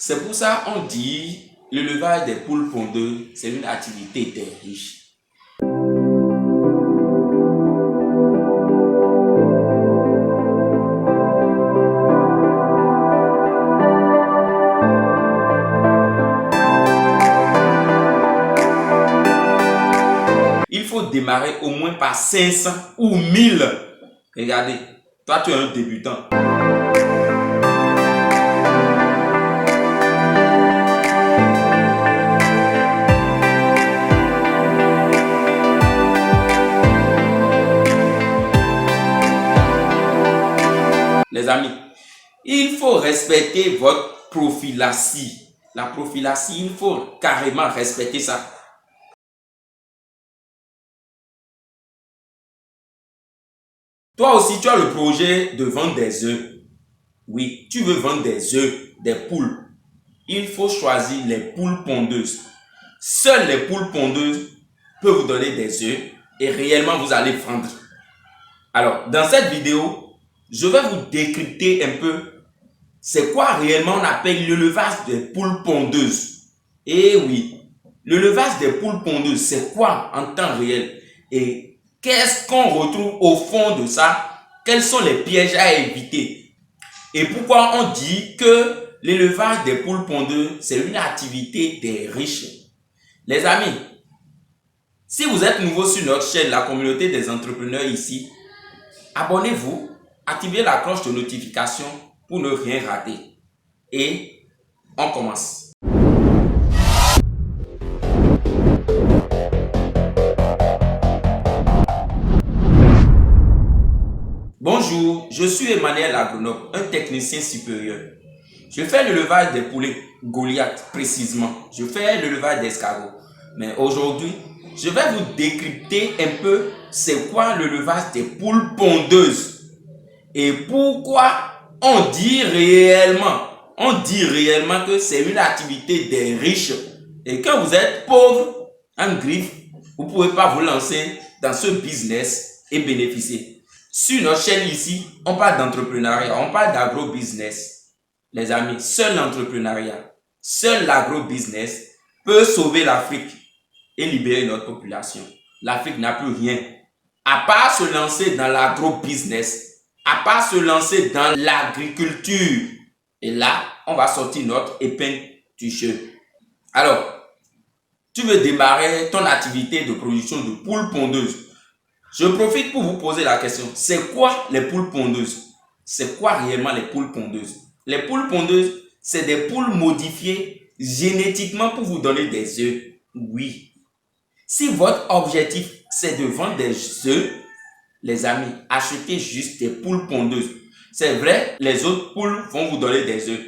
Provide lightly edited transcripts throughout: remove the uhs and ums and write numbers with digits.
C'est pour ça qu'on dit l'élevage des poules pondeuses, c'est une activité des riches. Il faut démarrer au moins par 500 ou 1000. Regardez, toi tu es un débutant. Les amis, il faut respecter votre prophylaxie. La prophylaxie, il faut carrément respecter ça. Toi aussi, tu as le projet de vendre des œufs. Oui, tu veux vendre des œufs, des poules. Il faut choisir les poules pondeuses. Seules les poules pondeuses peuvent vous donner des œufs et réellement vous allez vendre. Alors, dans cette vidéo, je vais vous décrypter un peu c'est quoi réellement on appelle l'élevage des poules pondeuses. Et oui, l'élevage des poules pondeuses, c'est quoi en temps réel? Et qu'est-ce qu'on retrouve au fond de ça? Quels sont les pièges à éviter? Et pourquoi on dit que l'élevage des poules pondeuses, c'est une activité des riches? Les amis, si vous êtes nouveau sur notre chaîne, la communauté des entrepreneurs ici, abonnez-vous, activez la cloche de notification pour ne rien rater. Et on commence. Bonjour, je suis Emmanuel Agronome, un technicien supérieur. Je fais l'élevage des poulets Goliath précisément. Je fais l'élevage d'escargots. Mais aujourd'hui, je vais vous décrypter un peu c'est quoi l'élevage des poules pondeuses et pourquoi on dit réellement que c'est une activité des riches. Et quand vous êtes pauvre, en griffe, vous ne pouvez pas vous lancer dans ce business et bénéficier. Sur notre chaîne ici, on parle d'entrepreneuriat, on parle d'agro-business. Les amis, seul l'entrepreneuriat, seul l'agro-business peut sauver l'Afrique et libérer notre population. L'Afrique n'a plus rien. À part se lancer dans l'agro-business, à part se lancer dans l'agriculture. Et là, on va sortir notre épingle du jeu. Alors, tu veux démarrer ton activité de production de poules pondeuses. Je profite pour vous poser la question. C'est quoi les poules pondeuses? C'est quoi réellement les poules pondeuses? Les poules pondeuses, c'est des poules modifiées génétiquement pour vous donner des œufs. Oui. Si votre objectif, c'est de vendre des œufs, les amis, achetez juste des poules pondeuses. C'est vrai, les autres poules vont vous donner des œufs.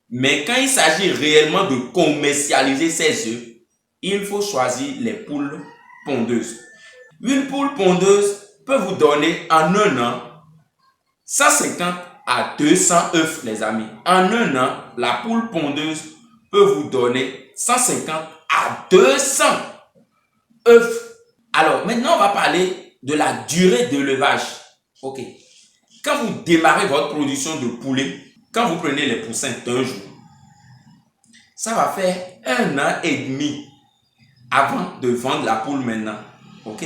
Mais quand il s'agit réellement de commercialiser ces œufs, il faut choisir les poules pondeuses. Une poule pondeuse peut vous donner en un an 150 à 200 œufs, les amis. En un an, la poule pondeuse peut vous donner 150 à 200 œufs. Alors, maintenant, on va parler de la durée d'élevage. Ok. Quand vous démarrez votre production de poulet, quand vous prenez les poussins d'un jour, ça va faire 1 an et demi avant de vendre la poule maintenant. Ok?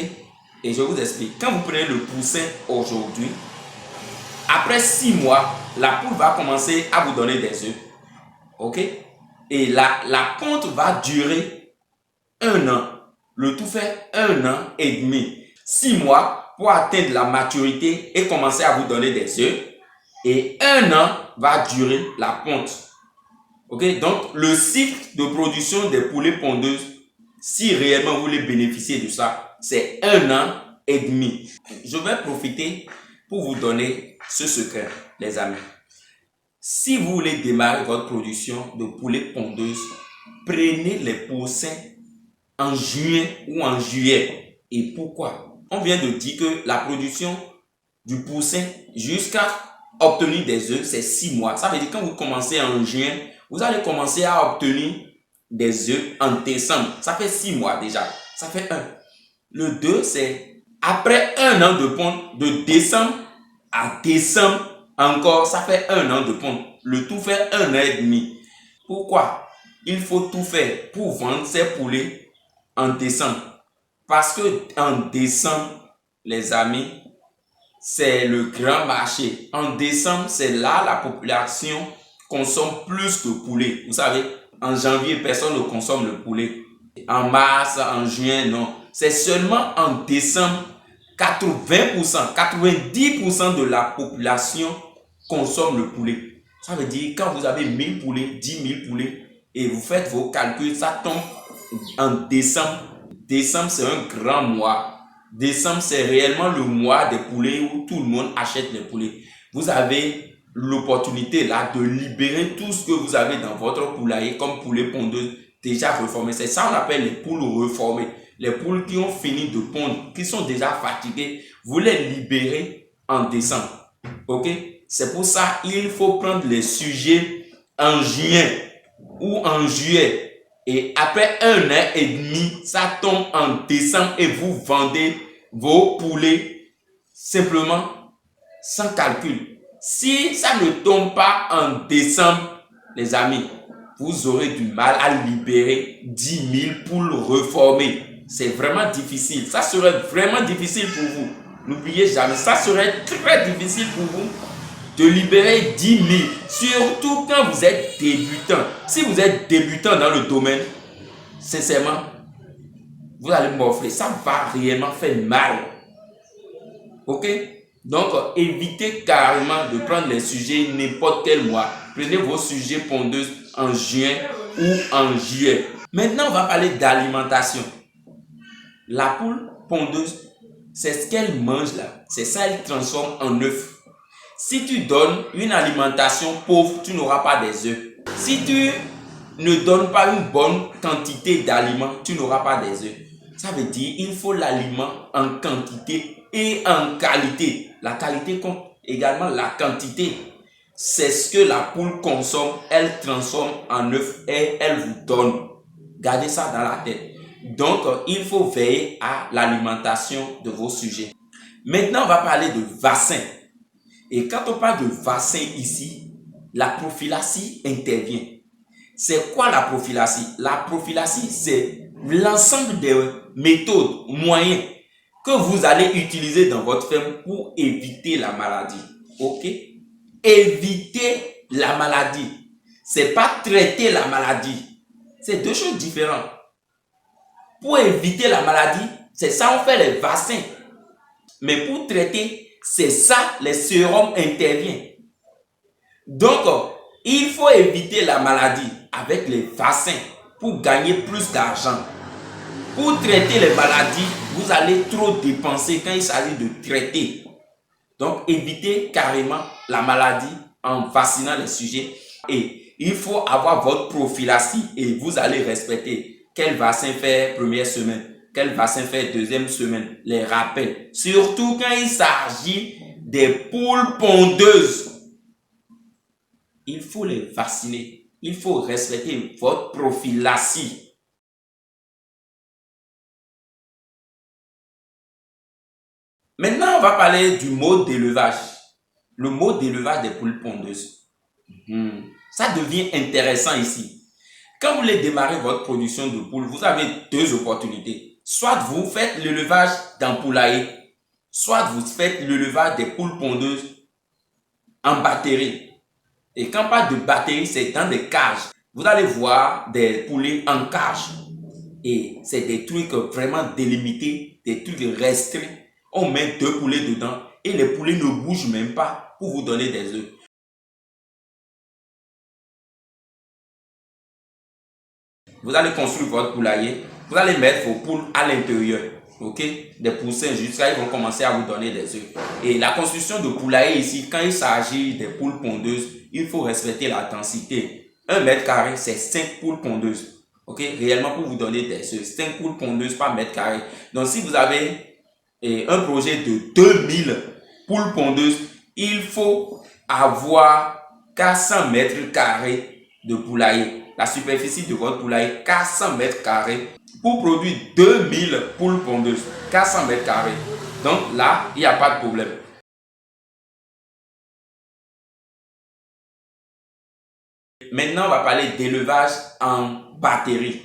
Et je vous explique. Quand vous prenez le poussin aujourd'hui, après 6 mois, la poule va commencer à vous donner des œufs. Ok? Et la ponte va durer 1 an. Le tout fait 1 an et demi. 6 mois pour atteindre la maturité et commencer à vous donner des œufs. Et 1 an va durer la ponte. Ok? Donc, le cycle de production des poulets pondeuses, si réellement vous voulez bénéficier de ça, c'est 1 an et demi. Je vais profiter pour vous donner ce secret, les amis. Si vous voulez démarrer votre production de poulets pondeuses, prenez les poussins en juin ou en juillet. Et pourquoi? On vient de dire que la production du poussin jusqu'à obtenir des œufs, c'est 6 mois. Ça veut dire que quand vous commencez en juin, vous allez commencer à obtenir des œufs en décembre. Ça fait 6 mois déjà. Ça fait 1. Le 2, c'est après 1 an de ponte, de décembre à décembre, encore, ça fait 1 an de ponte. Le tout fait 1 an et demi. Pourquoi? Il faut tout faire pour vendre ces poulets en décembre. Parce que en décembre, les amis, c'est le grand marché. En décembre, c'est là la population consomme plus de poulet. Vous savez, en janvier, personne ne consomme le poulet. En mars, en juin, non. C'est seulement en décembre, 80%, 90% de la population consomme le poulet. Ça veut dire quand vous avez 1000 poulets, 10 000 poulets et vous faites vos calculs, ça tombe en décembre. Décembre, c'est un grand mois. Décembre, c'est réellement le mois des poulets où tout le monde achète les poulets. Vous avez l'opportunité là de libérer tout ce que vous avez dans votre poulailler comme poulet pondeuse déjà reformé. C'est ça qu'on appelle les poules reformées. Les poules qui ont fini de pondre, qui sont déjà fatiguées, vous les libérez en décembre. Ok? C'est pour ça qu'il faut prendre les sujets en juin ou en juillet. Et après 1 an et demi, ça tombe en décembre et vous vendez vos poulets simplement sans calcul. Si ça ne tombe pas en décembre, les amis, vous aurez du mal à libérer 10 000 poules reformées. C'est vraiment difficile. Ça serait vraiment difficile pour vous. N'oubliez jamais, ça serait très difficile pour vous de libérer 10 000, surtout quand vous êtes débutant. Si vous êtes débutant dans le domaine, sincèrement, vous allez morfler. Ça va réellement faire mal. Ok? Donc, évitez carrément de prendre les sujets n'importe quel mois. Prenez vos sujets pondeuses en juin ou en juillet. Maintenant, on va parler d'alimentation. La poule pondeuse, c'est ce qu'elle mange là. C'est ça qu'elle transforme en œuf. Si tu donnes une alimentation pauvre, tu n'auras pas des œufs. Si tu ne donnes pas une bonne quantité d'aliments, tu n'auras pas des œufs. Ça veut dire qu'il faut l'aliment en quantité et en qualité. La qualité compte également la quantité. C'est ce que la poule consomme, elle transforme en œuf et elle vous donne. Gardez ça dans la tête. Donc, il faut veiller à l'alimentation de vos sujets. Maintenant, on va parler de vaccin. Et quand on parle de vaccin ici, la prophylaxie intervient. C'est quoi la prophylaxie? La prophylaxie, c'est l'ensemble des méthodes, moyens que vous allez utiliser dans votre ferme pour éviter la maladie. Ok? Éviter la maladie. C'est pas traiter la maladie. C'est deux choses différentes. Pour éviter la maladie, c'est ça on fait les vaccins. Mais pour traiter, c'est ça, les sérums interviennent. Donc, il faut éviter la maladie avec les vaccins pour gagner plus d'argent. Pour traiter les maladies, vous allez trop dépenser quand il s'agit de traiter. Donc, évitez carrément la maladie en vaccinant les sujets. Et il faut avoir votre prophylaxie et vous allez respecter quel vaccin faire première semaine. Quel vaccin faire deuxième semaine, les rappels. Surtout quand il s'agit des poules pondeuses. Il faut les vacciner. Il faut respecter votre prophylaxie. Maintenant, on va parler du mode d'élevage. Le mode d'élevage des poules pondeuses. Ça devient intéressant ici. Quand vous voulez démarrer votre production de poules, vous avez deux opportunités. Soit vous faites l'élevage dans poulailler, soit vous faites l'élevage des poules pondeuses en batterie. Et quand on parle de batterie, c'est dans des cages. Vous allez voir des poulets en cage. Et c'est des trucs vraiment délimités, des trucs restreints. On met 2 poulets dedans et les poulets ne bougent même pas pour vous donner des œufs. Vous allez construire votre poulailler, vous allez mettre vos poules à l'intérieur, ok, des poussins jusqu'à ils vont commencer à vous donner des œufs. Et la construction de poulailler ici, quand il s'agit des poules pondeuses, il faut respecter la densité. 1 mètre carré, c'est 5 poules pondeuses, ok, réellement pour vous donner des œufs. 5 poules pondeuses par mètre carré. Donc si vous avez un projet de 2000 poules pondeuses, il faut avoir 400 mètres carrés de poulailler. La superficie de votre poulailler, 400 mètres carrés pour produire 2000 poules pondeuses. 400 mètres carrés. Donc là, il n'y a pas de problème. maintenant, on va parler d'élevage en batterie.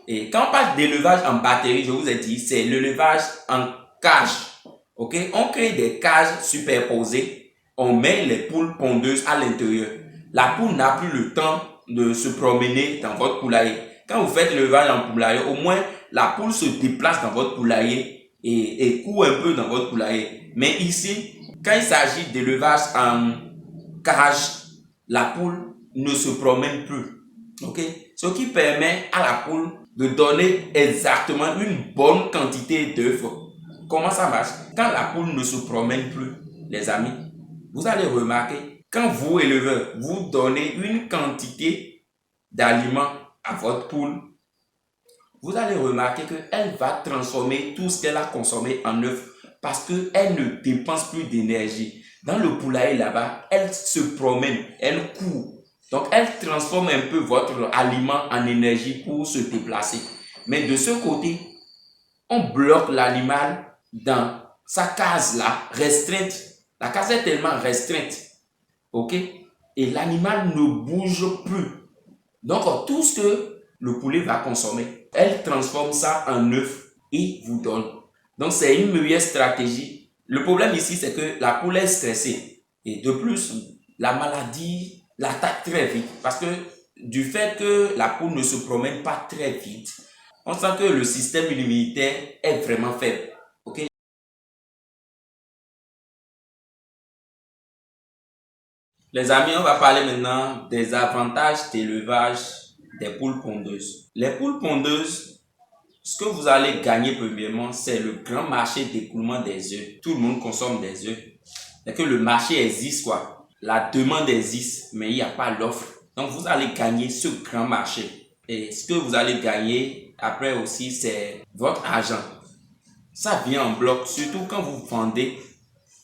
Et quand on parle d'élevage en batterie, je vous ai dit, c'est l'élevage en cage. Ok? On crée des cages superposées. On met les poules pondeuses à l'intérieur. La poule n'a plus le temps de se promener dans votre poulailler. Quand vous faites l'élevage en poulailler, au moins la poule se déplace dans votre poulailler et court un peu dans votre poulailler. Mais ici, quand il s'agit d'élevage en cage, la poule ne se promène plus. Ok? Ce qui permet à la poule de donner exactement une bonne quantité d'œufs. Comment ça marche? Quand la poule ne se promène plus, les amis, vous allez remarquer, quand vous, éleveur, vous donnez une quantité d'aliments à votre poule, vous allez remarquer qu'elle va transformer tout ce qu'elle a consommé en œufs parce qu'elle ne dépense plus d'énergie. Dans le poulailler là-bas, elle se promène, elle court. Donc, elle transforme un peu votre aliment en énergie pour se déplacer. Mais de ce côté, on bloque l'animal dans sa case là, restreinte. La case est tellement restreinte. Ok? Et l'animal ne bouge plus. Donc, tout ce que le poulet va consommer, elle transforme ça en œuf et vous donne. Donc, c'est une meilleure stratégie. Le problème ici, c'est que la poule est stressée. Et de plus, la maladie l'attaque très vite. Parce que du fait que la poule ne se promène pas très vite, on sent que le système immunitaire est vraiment faible. Ok? Les amis, on va parler maintenant des avantages d'élevage des poules pondeuses. Les poules pondeuses, ce que vous allez gagner premièrement, c'est le grand marché d'écoulement des œufs. Tout le monde consomme des œufs. C'est que le marché existe quoi. La demande existe, mais il n'y a pas l'offre. Donc vous allez gagner ce grand marché. Et ce que vous allez gagner après aussi, c'est votre argent. Ça vient en bloc, surtout quand vous vendez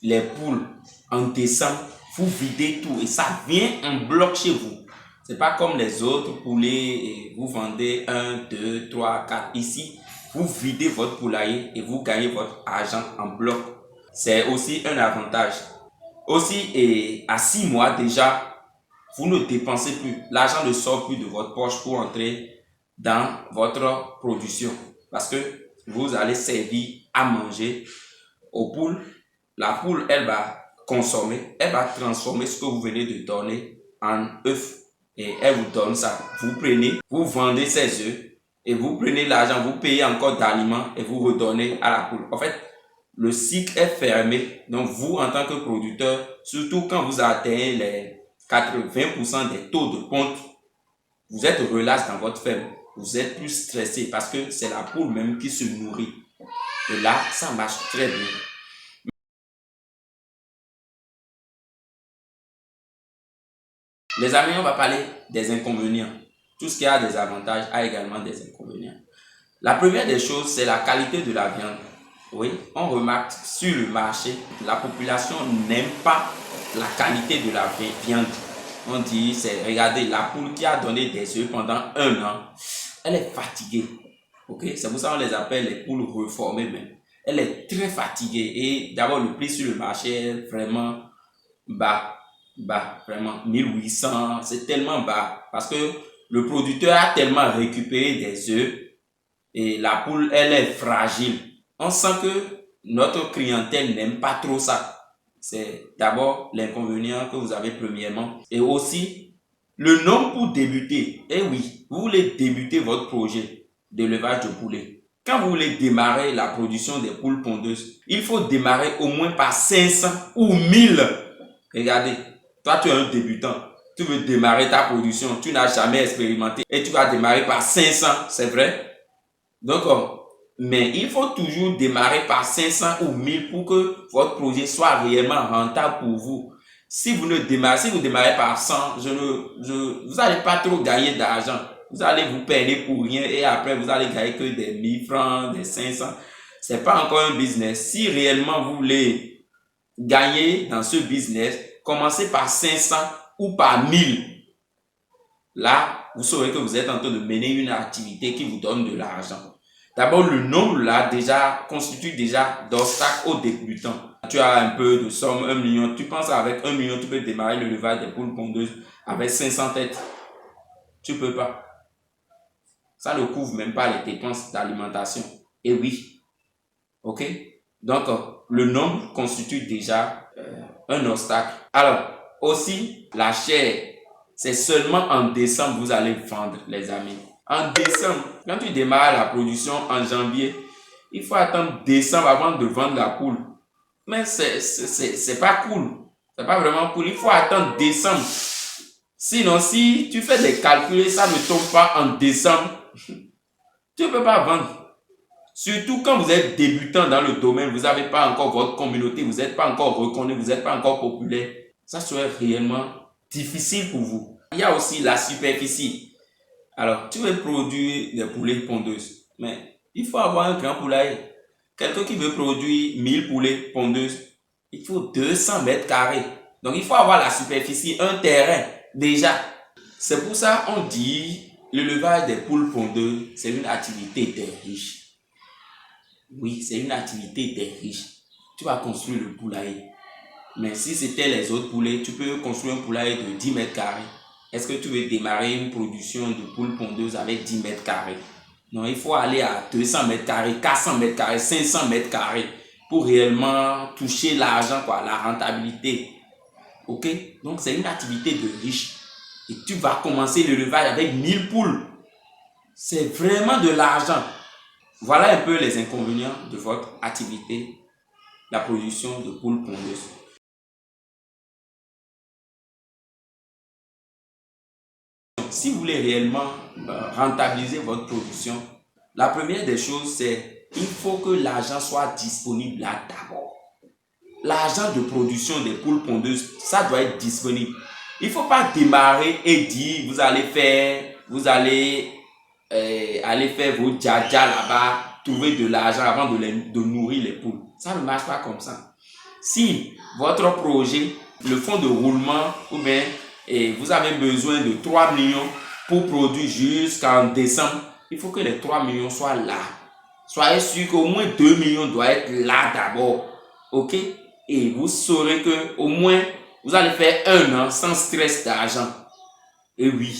les poules en décembre, vous videz tout et ça vient en bloc chez vous. C'est pas comme les autres poulets et vous vendez 1, 2, 3, 4. Ici, vous videz votre poulailler et vous gagnez votre argent en bloc. C'est aussi un avantage. Aussi, et à 6 mois déjà, vous ne dépensez plus. L'argent ne sort plus de votre poche pour entrer dans votre production. Parce que vous allez servir à manger aux poules. La poule, elle va consommer, elle va transformer ce que vous venez de donner en œufs. Et elle vous donne ça. Vous prenez, vous vendez ces œufs et vous prenez l'argent, vous payez encore d'aliments et vous redonnez à la poule. En fait, le cycle est fermé. Donc, vous, en tant que producteur, surtout quand vous atteignez les 80% des taux de ponte, vous êtes relax dans votre ferme. Vous êtes plus stressé parce que c'est la poule même qui se nourrit. Et là, ça marche très bien. Les amis, on va parler des inconvénients. Tout ce qui a des avantages a également des inconvénients. La première des choses, c'est la qualité de la viande. Oui, on remarque sur le marché, la population n'aime pas la qualité de la viande. On dit, regardez, la poule qui a donné des œufs pendant 1 an, elle est fatiguée. Ok, c'est pour ça qu'on les appelle les poules reformées même. Elle est très fatiguée et d'abord le prix sur le marché est vraiment bas, vraiment 1800, c'est tellement bas parce que le producteur a tellement récupéré des œufs et la poule, elle est fragile. On sent que notre clientèle n'aime pas trop ça. C'est d'abord l'inconvénient que vous avez premièrement. Et aussi, le nom pour débuter. Eh oui, vous voulez débuter votre projet d'élevage de poulets. Quand vous voulez démarrer la production des poules pondeuses, il faut démarrer au moins par 500 ou 1000. Regardez, toi tu es un débutant. Tu veux démarrer ta production, tu n'as jamais expérimenté et tu vas démarrer par 500, c'est vrai? Donc, mais il faut toujours démarrer par 500 ou 1000 pour que votre projet soit réellement rentable pour vous. Si vous démarrez par 100, vous n'allez pas trop gagner d'argent. Vous allez vous perdre pour rien et après vous allez gagner que des 1000 francs, des 500. C'est pas encore un business. Si réellement vous voulez gagner dans ce business, commencez par 500 ou par 1000. Là, vous saurez que vous êtes en train de mener une activité qui vous donne de l'argent. D'abord, le nombre là déjà constitue déjà d'obstacles aux débutants. Tu as un peu de somme, 1 million. Tu penses avec 1 million, tu peux démarrer le l'élevage des poules pondeuses avec 500 têtes. Tu peux pas. Ça ne couvre même pas les dépenses d'alimentation. Et oui, ok? Donc, le nombre constitue déjà un obstacle. Alors, aussi, la chair, c'est seulement en décembre que vous allez vendre, les amis. En décembre, quand tu démarres la production en janvier, il faut attendre décembre avant de vendre la poule. Mais c'est pas cool. C'est pas vraiment cool. Il faut attendre décembre. Sinon, si tu fais des calculs, ça ne tombe pas en décembre, tu ne peux pas vendre. Surtout quand vous êtes débutant dans le domaine, vous n'avez pas encore votre communauté, vous n'êtes pas encore reconnu, vous n'êtes pas encore populaire. Ça serait réellement difficile pour vous. Il y a aussi la superficie. Alors, tu veux produire des poulets pondeuses, mais il faut avoir un grand poulailler. Quelqu'un qui veut produire 1000 poulets pondeuses, il faut 200 mètres carrés. Donc, il faut avoir la superficie, un terrain déjà. C'est pour ça qu'on dit l'élevage des poules pondeuses, c'est une activité des riches. Oui, c'est une activité des riches. Tu vas construire le poulailler. Mais si c'était les autres poulets, tu peux construire un poulailler de 10 mètres carrés. Est-ce que tu veux démarrer une production de poules pondeuses avec 10 mètres carrés? Non, il faut aller à 200 mètres carrés, 400 mètres carrés, 500 mètres carrés pour réellement toucher l'argent, la rentabilité. Ok? Donc, c'est une activité de riche. Et tu vas commencer l'élevage avec 1000 poules. C'est vraiment de l'argent. Voilà un peu les inconvénients de votre activité, la production de poules pondeuses. Si vous voulez réellement rentabiliser votre production, la première des choses, c'est qu'il faut que l'argent soit disponible là d'abord. L'argent de production des poules pondeuses, ça doit être disponible. Il ne faut pas démarrer et dire vous allez faire vos djadja là-bas, trouver de l'argent avant de nourrir les poules. Ça ne marche pas comme ça. Si votre projet, le fonds de roulement, ou bien vous avez besoin de 3 millions pour produire jusqu'en décembre, il faut que les 3 millions soient là. Soyez sûr qu'au moins 2 millions doivent être là d'abord. Ok? Et vous saurez que au moins vous allez faire 1 an sans stress d'argent. Et oui,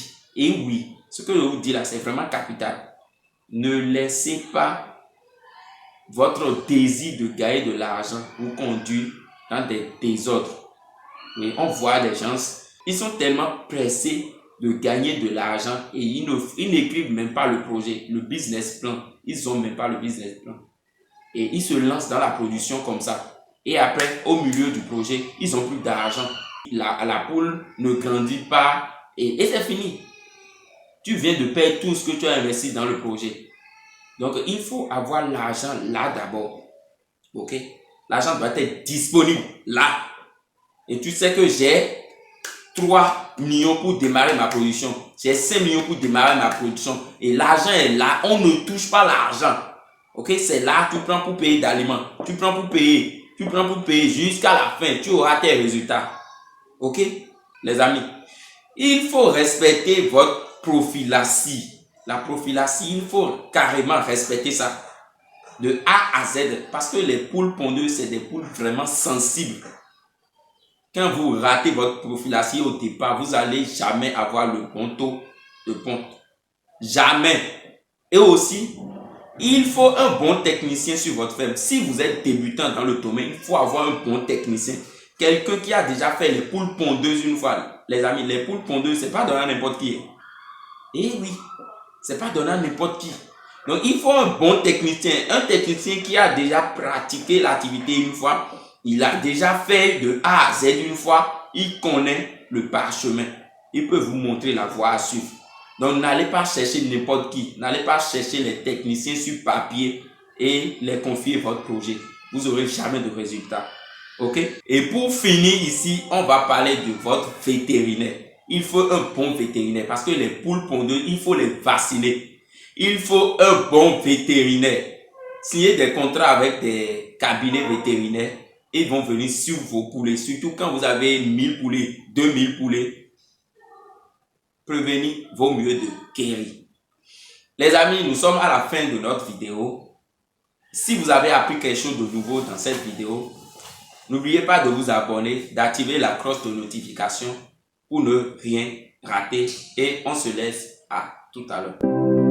ce que je vous dis là, c'est vraiment capital. Ne laissez pas votre désir de gagner de l'argent vous conduire dans des désordres. Mais on voit des gens, ils sont tellement pressés de gagner de l'argent et ils n'écrivent même pas le projet, le business plan. Ils n'ont même pas le business plan. Et ils se lancent dans la production comme ça. Et après, au milieu du projet, ils n'ont plus d'argent. La poule ne grandit pas et c'est fini. Tu viens de perdre tout ce que tu as investi dans le projet. Donc, il faut avoir l'argent là d'abord. Ok? L'argent doit être disponible là. Et tu sais que j'ai 3 millions pour démarrer ma production. J'ai 5 millions pour démarrer ma production. Et l'argent est là. On ne touche pas l'argent. Ok? C'est là, tu prends pour payer d'aliments. Tu prends pour payer. Tu prends pour payer jusqu'à la fin. Tu auras tes résultats. Ok? Les amis, il faut respecter votre prophylaxie. La prophylaxie, il faut carrément respecter ça. De A à Z. Parce que les poules pondeuses, c'est des poules vraiment sensibles. Quand vous ratez votre prophylaxie au départ, vous n'allez jamais avoir le bon taux de ponte. Jamais. Et aussi, il faut un bon technicien sur votre ferme. Si vous êtes débutant dans le domaine, il faut avoir un bon technicien. Quelqu'un qui a déjà fait les poules pondeuses une fois. Les amis, les poules pondeuses, ce n'est pas donné à n'importe qui. Eh oui, ce n'est pas donné à n'importe qui. Donc, il faut un bon technicien. Un technicien qui a déjà pratiqué l'activité une fois. Il a déjà fait de A à Z une fois. Il connaît le parchemin. Il peut vous montrer la voie à suivre. Donc, n'allez pas chercher n'importe qui. N'allez pas chercher les techniciens sur papier et les confier votre projet. Vous n'aurez jamais de résultat. Ok? Et pour finir ici, on va parler de votre vétérinaire. Il faut un bon vétérinaire parce que les poules pondeuses, il faut les vacciner. Il faut un bon vétérinaire. Signez des contrats avec des cabinets vétérinaires. Ils vont venir sur vos poulets. Surtout quand vous avez 1000 poulets, 2000 poulets. Prévenir vaut mieux de guérir. Les amis, nous sommes à la fin de notre vidéo. Si vous avez appris quelque chose de nouveau dans cette vidéo, n'oubliez pas de vous abonner, d'activer la cloche de notification pour ne rien rater. Et on se laisse À tout à l'heure.